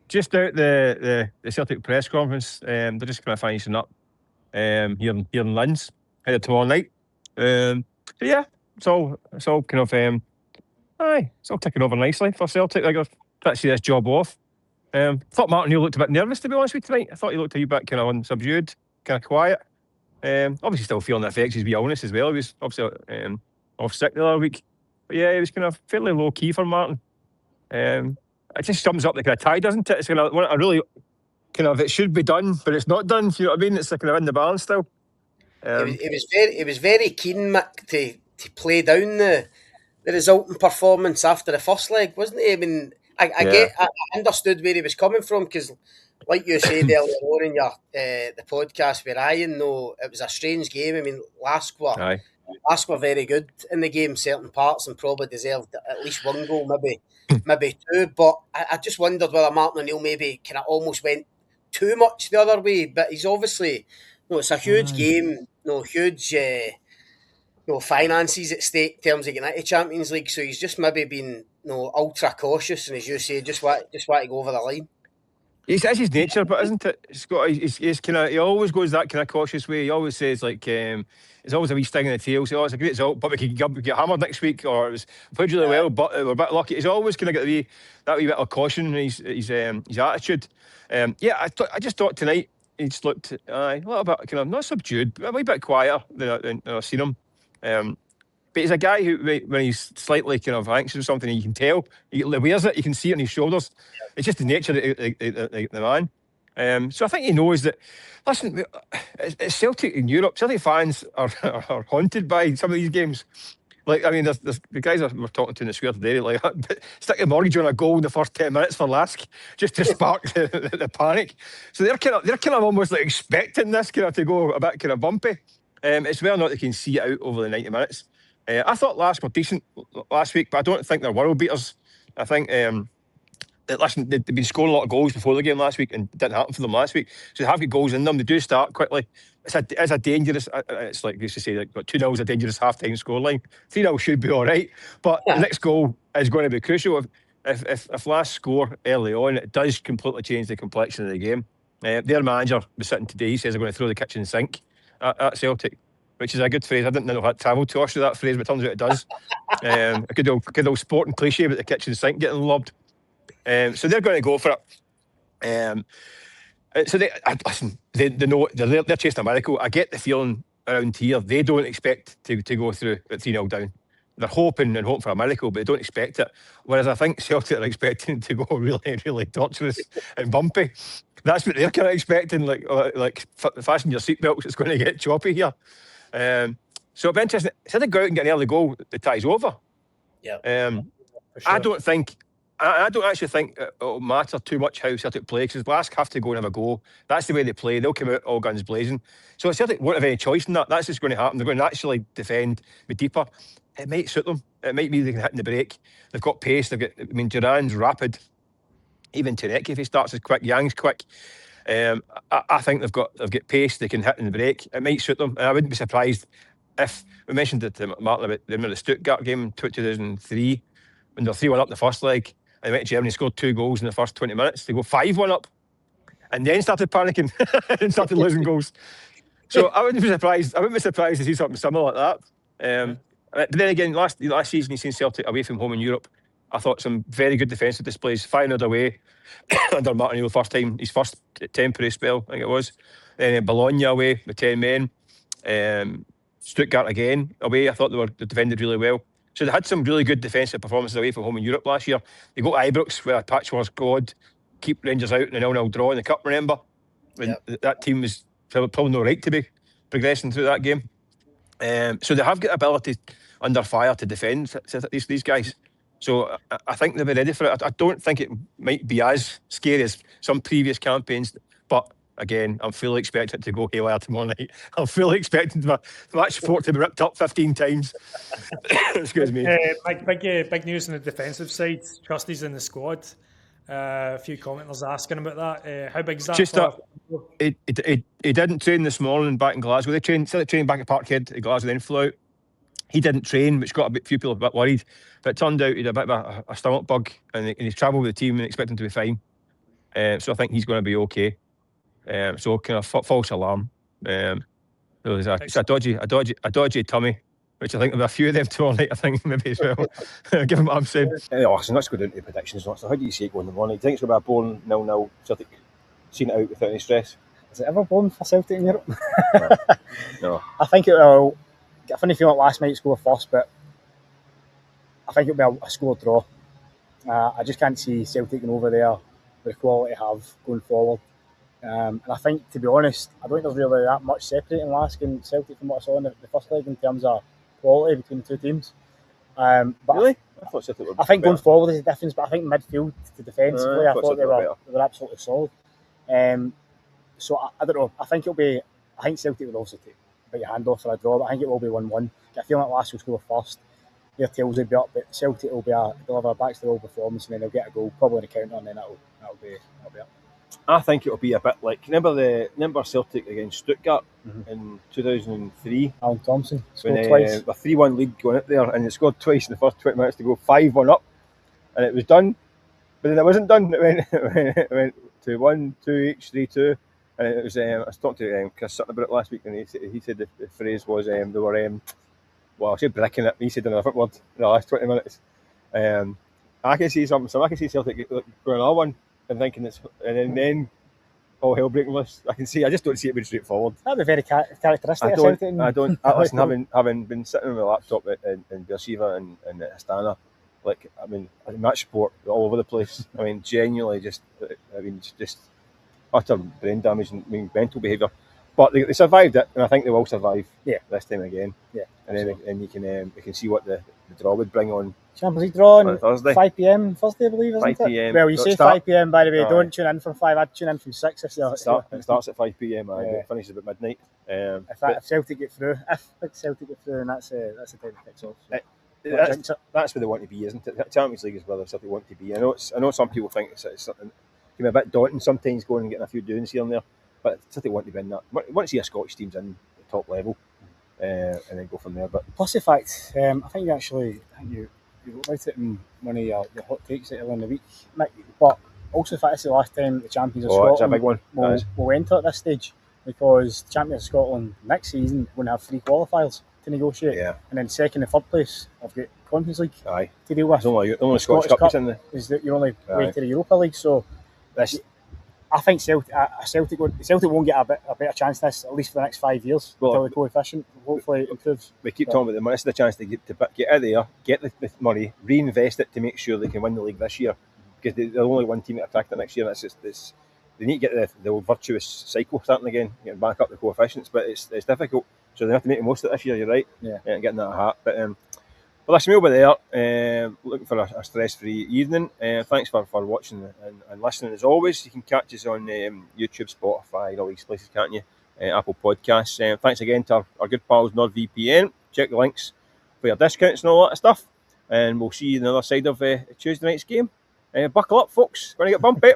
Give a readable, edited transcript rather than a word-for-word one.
Just out the Celtic press conference. They're just kind of finishing up here in Linz ahead tomorrow night. So yeah, it's all kind of it's all ticking over nicely for Celtic. Like, I've got to see this job off. Thought Martin O'Neill looked a bit nervous, to be honest with you, tonight. I thought he looked a wee bit kind of unsubdued, kind of quiet. Obviously still feeling the effects of his illness as well. He was obviously off sick the other week. But yeah, he was kind of fairly low key for Martin. It just sums up the kind of tie, doesn't it? It's kind of a really kind of, it should be done, but it's not done. You know what I mean? It's kind of in the balance still. He was very keen, Mick, to play down the resulting performance after the first leg, wasn't he? I mean, I understood where he was coming from, because, like you said earlier on in your the podcast with Ryan, though, it was a strange game. I mean, LASK were very good in the game, certain parts, and probably deserved at least one goal, maybe two. But I just wondered whether Martin O'Neill maybe kind of almost went too much the other way. But he's obviously, it's a huge game, huge finances at stake in terms of getting into Champions League. So he's just maybe been ultra cautious, and as you say, just want to go over the line. That's his nature, but isn't it? He's kind of, he always goes that kind of cautious way. He always says, like, there's always a wee sting in the tail. So, it's a great result, but we could get hammered next week, or it was played really well, but we're a bit lucky. He's always kind of got that wee bit of caution in his attitude. I just thought tonight he just looked a little bit kind of not subdued, but a wee bit quieter than I've seen him. But he's a guy who, when he's slightly kind of anxious or something, you can tell. He wears it, you can see it on his shoulders. It's just the nature of the man. So I think he knows that, listen, it's Celtic in Europe. Celtic fans are haunted by some of these games. Like, I mean, there's the guys we're talking to in the square today, like, stick a mortgage on a goal in the first 10 minutes for LASK, just to spark the panic. So they're kind of almost like expecting this kind of to go a bit kind of bumpy. It's whether or not they can see it out over the 90 minutes. I thought LASK were decent last week, but I don't think they're world beaters. I think, listen, they've been scoring a lot of goals before the game last week, and it didn't happen for them last week. So they have got goals in them. They do start quickly. It's a dangerous, it's like they used to say, like, 2-0 is a dangerous half-time scoreline. 3-0 should be all right. But the next goal is going to be crucial. If LASK score early on, it does completely change the complexion of the game. Their manager was sitting today, he says they're going to throw the kitchen sink at Celtic, which is a good phrase. I didn't know how to travel to us with that phrase, but it turns out it does. A good old sporting cliche about the kitchen sink getting lobbed. So they're going to go for it. So they know they're chasing a miracle. I get the feeling around here they don't expect to go through at 3-0 down. They're hoping for a miracle, but they don't expect it. Whereas I think Celtic are expecting to go really, really torturous and bumpy. That's what they're kind of expecting. Like fasten your seatbelts. It's going to get choppy here. So it'll be interesting. Instead of go out and get an early goal, the tie's over. Yeah. Sure. I don't actually think it'll matter too much how Celtic play, because LASK have to go and have a go. That's the way they play. They'll come out all guns blazing. So Celtic won't have any choice in that. That's just going to happen. They're going to naturally defend, be deeper. It might suit them. It might be they can hit in the break. They've got pace. Duran's rapid. Even Turek, if he starts as quick, Yang's quick. I think they've got pace. They can hit in the break. It might suit them. And I wouldn't be surprised if, we mentioned it to Martin about the Stuttgart game in 2003, when they're 3-1 up in the first leg. They went to Germany, scored 2 goals in the first 20 minutes. They go 5-1 up, and then started panicking and started losing goals. So I wouldn't be surprised. To see something similar like that. But then again, last season, you've seen Celtic away from home in Europe. I thought some very good defensive displays. 5-0 away under Martin O'Neill, first time, his first temporary spell, I think it was. Then Bologna away with 10 men. Stuttgart again away. I thought they defended really well. So they had some really good defensive performances away from home in Europe last year. They got Ibrox with a patchwork squad, keep Rangers out in a 0-0 draw in the Cup, remember? When that team was probably no right to be progressing through that game. So they have got ability under fire to defend these guys. So I think they'll be ready for it. I don't think it might be as scary as some previous campaigns, but again, I'm fully expecting it to go haywire tomorrow night. I'm fully expecting the match sport to be ripped up 15 times. Excuse me. Big news on the defensive side. Trusty's in the squad. A few commenters asking about that. How big is that? Just he didn't train this morning back in Glasgow. They trained back at Parkhead at Glasgow, then flew out. He didn't train, which got a few people a bit worried. But it turned out he had a bit of a stomach bug, and he's travelled with the team and expect him to be fine. So I think he's going to be okay. So kind of false alarm. It's a dodgy tummy, which I think there'll be a few of them tomorrow night. I think maybe as well. Given what I'm saying. Listen, let's go down to the predictions. So how do you see it going in the morning? Do you think it's going to be a boring 0-0 Celtic? Seen it out without any stress? Is it ever boring for Celtic in Europe? No. I think it will. I funny feeling like last night score first, but I think it'll be a score draw. I just can't see Celtic going over there with the quality they have going forward. And I think, to be honest, I don't think there's really that much separating LASK and Celtic from what I saw in the first leg in terms of quality between the two teams. But really? I think going forward there's a difference, but I think midfield to defensively, I thought they were absolutely solid. So I don't know. I think Celtic will also take a bit of hand off for a draw, but I think it will be 1-1. I feel like LASK will score first. Their tails will be up, but Celtic will deliver a back to the wall performance, and then they'll get a goal, probably in a counter, and then that'll be up. I think it'll be a bit like remember Celtic against Stuttgart in 2003. Alan Thompson scored twice. A 3-1 lead going up there, and they scored twice in the first 20 minutes to go 5-1 up, and it was done. But then it wasn't done. It went to 1-2 each, 3-2, and it was. I was talking to Chris Sutton about it last week, and he said the phrase was they were. Well, I said bricking it. He said another word in the last 20 minutes. I can see something. So I can see Celtic going another one and thinking and then all hell breaking loose. I just don't see it being straightforward. That'd be very characteristic. I don't. Listen, having been sitting on my laptop in Beersheba and Astana, match sport all over the place. Genuinely, just utter brain damage and mental behaviour. But they survived it, and I think they will survive this time again. Yeah, and then you can see what the draw would bring on. Champions League draw on Thursday, 5 p.m. Thursday, I believe, isn't 5 p.m. it? Well, you say 5 p.m. by the way. Don't tune in from 5. I'd tune in from 6 if it starts at 5 p.m. It finishes about midnight. If Celtic get through, then that's the time it kicks off. So. That's where they want to be, isn't it? The Champions League is where they want to be. I know some people think it's something can be a bit daunting sometimes going and getting a few doings here and there. But City want to be in that. Want to see a Scottish teams in the top level, and then go from there. But plus the fact, I think you wrote about it in one of your hot takes earlier in the week, Mick. But also the fact it's the last time the champions of Scotland it's a big one. Will enter at this stage, because the champions of Scotland next season will have 3 qualifiers to negotiate, and then second and third place have got Conference League to deal with. The only Scottish Cup is that you're only way to the Europa League. So I think Celtic won't get a better chance this, at least for the next 5 years, until the coefficient hopefully improves. We keep talking about the money. This is the chance to get out there, get the money, reinvest it to make sure they can win the league this year, because they're only one team that attack it next year. They need to get the old virtuous cycle starting again, getting back up the coefficients, but it's difficult. So they have to make the most of it this year. You're right, and getting that hat. But listen, we'll be there, looking for a stress-free evening. Thanks for watching and listening as always. You can catch us on YouTube, Spotify, all these places, can't you? Apple Podcasts. Thanks again to our good pals NordVPN. Check the links for your discounts and all that stuff. And we'll see you on the other side of Tuesday night's game. Buckle up, folks. Going to get bumpy.